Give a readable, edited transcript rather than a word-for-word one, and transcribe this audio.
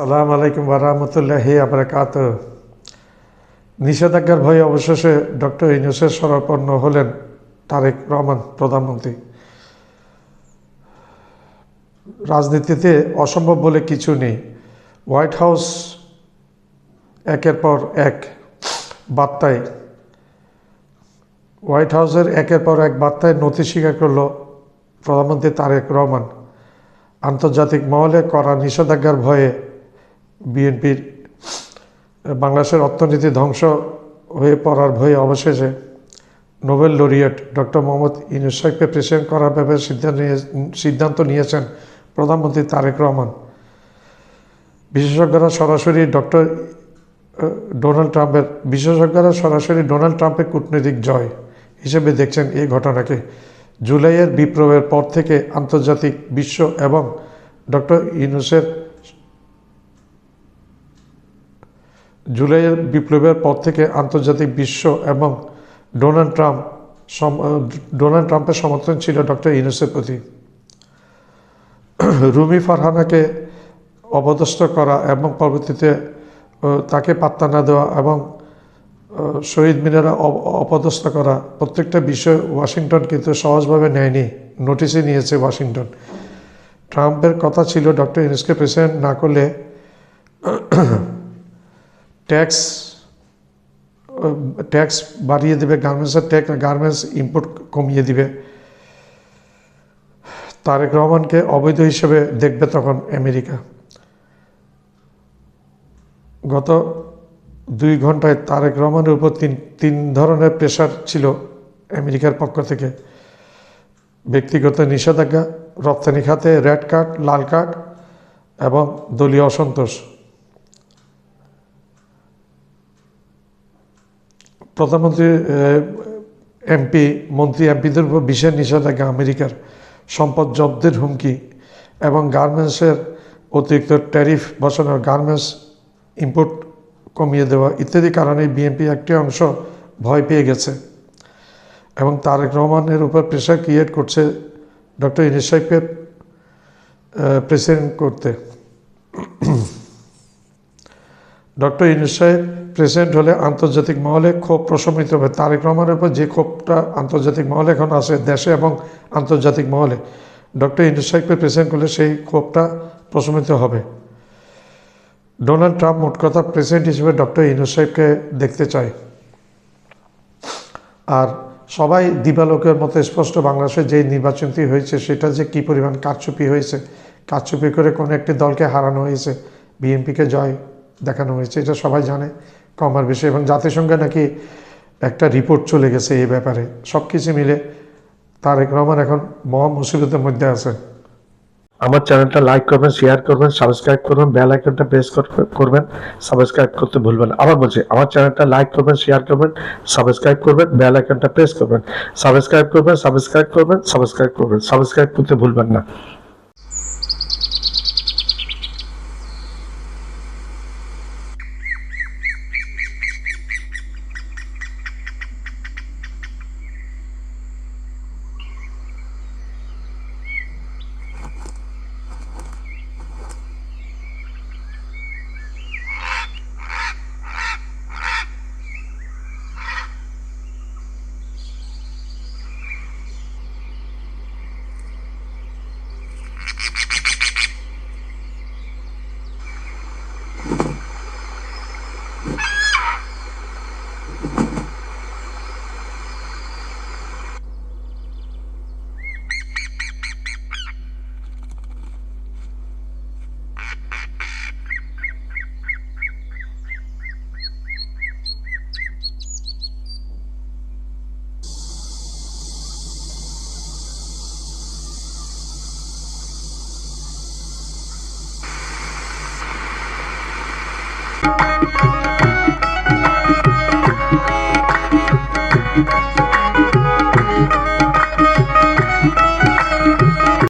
আসসালামু আলাইকুম ওয়া রাহমাতুল্লাহি ওয়া বারাকাতুহু। নিষেধাজ্ঞার ভয়ে অবশেষে ডক্টর ইউনূসের শরণাপন্ন হলেন তারেক রহমান প্রধানমন্ত্রী। রাজনীতিতে অসম্ভব বলে কিছু নেই। হোয়াইট হাউস একের পর এক বার্তায় হোয়াইট হাউসের একের পর এক বার্তায় নথি স্বীকার করল প্রধানমন্ত্রী তারেক রহমান। আন্তর্জাতিক মহলে করা নিষেধাজ্ঞার ভয়ে বিএনপির বাংলাদেশের অর্থনীতি ধ্বংস হয়ে পড়ার ভয়ে অবশেষে Nobel laureate doctor Mohammad Yunus সাহেবকে প্রেসিডেন্ট করার ব্যাপারে সিদ্ধান্ত নিয়েছেন প্রধানমন্ত্রী তারেক রহমান। বিশেষজ্ঞরা সরাসরি ডোনাল্ড ট্রাম্পের কূটনৈতিক জয় হিসেবে দেখছেন এই ঘটনাকে। জুলাইয়ের বিপ্লবের পর থেকে আন্তর্জাতিক বিশ্ব এবং ডক্টর ইউনূসের এবং ডোনাল্ড ট্রাম্পের সমর্থন ছিল ডক্টর ইউনূসের প্রতি। রুমি ফারহানাকে অপদস্থ করা এবং পরবর্তীতে তাকে পাত্তা না দেওয়া এবং শহীদ মিনারে অপদস্থ করা, প্রত্যেকটা বিষয় ওয়াশিংটন কিন্তু সহজভাবে নেয়নি, নোটিশে নিয়েছে ওয়াশিংটন। ট্রাম্পের কথা ছিল ডক্টর ইউনূসকে প্রেসিডেন্ট না করলে ট্যাক্স বাড়িয়ে দেবে, গার্মেন্টস ইম্পোর্ট কমিয়ে দিবে, তারেক রহমানকে অবৈধ হিসেবে দেখবে তখন আমেরিকা। গত 2 ঘন্টায় তারেক রহমানের উপর তিন ধরনের প্রেশার ছিল আমেরিকার পক্ষ থেকে: ব্যক্তিগত নিষেধাজ্ঞা, রপ্তানি খাতে রেড কার্ড, লাল কার্ড এবং দলীয় অসন্তোষ। প্রধানমন্ত্রী এমপিদের উপর বিশেষ নিষেধাজ্ঞা, আমেরিকার সম্পদ জব্দের হুমকি এবং গার্মেন্টসের অতিরিক্ত ট্যারিফ বসানো, গার্মেন্টস ইম্পোর্ট কমিয়ে দেওয়া ইত্যাদি কারণে বিএনপি একটি অংশ ভয় পেয়ে গেছে এবং তারেক রহমানের উপর প্রেশার ক্রিয়েট করছে ডক্টর ইউনূস সাহেবকে প্রেসিডেন্ট করতে। ডক্টর ইউনূস সাহেব প্রেসিডেন্ট হলে আন্তর্জাতিক মহলে ক্ষোভ প্রশমিত হবে। তারেক রহমানের উপর যে ক্ষোভটা আন্তর্জাতিক মহলে এখন আছে, দেশে এবং আন্তর্জাতিক মহলে, ডক্টর ইউনূস সাহেবকে প্রেসিডেন্ট করলে সেই ক্ষোভটা প্রশমিত হবে। ডোনাল্ড ট্রাম্প মোট কথা প্রেসিডেন্ট হিসেবে ডক্টর ইউনূস সাহেবকে দেখতে চায়। আর সবাই দিবালোকের মতো স্পষ্ট, বাংলাদেশে যে নির্বাচনটি হয়েছে সেটা যে কী পরিমাণ কারচুপি হয়েছে, কারচুপি করে কোনো একটি দলকে হারানো হয়েছে, বিএনপিকে জয় দেখানো হয়েছে, এটা সবাই জানে কমার বেশি। এবং জাতিসংঘে নাকি একটা রিপোর্ট চলে গেছে এই ব্যাপারে। সব কিছু মিলে তারেক রহমান এখন মহা মুসিবতের মধ্যে আছে। আমার চ্যানেলটা লাইক করবেন, শেয়ার করবেন, সাবস্ক্রাইব করবেন, বেল আইকনটা প্রেস করবেন, সাবস্ক্রাইব করতে ভুলবেন। আবার বলছি, আমার চ্যানেলটা লাইক করবেন, শেয়ার করবেন, সাবস্ক্রাইব করবেন, বেল আইকনটা প্রেস করবেন, সাবস্ক্রাইব করতে ভুলবেন না।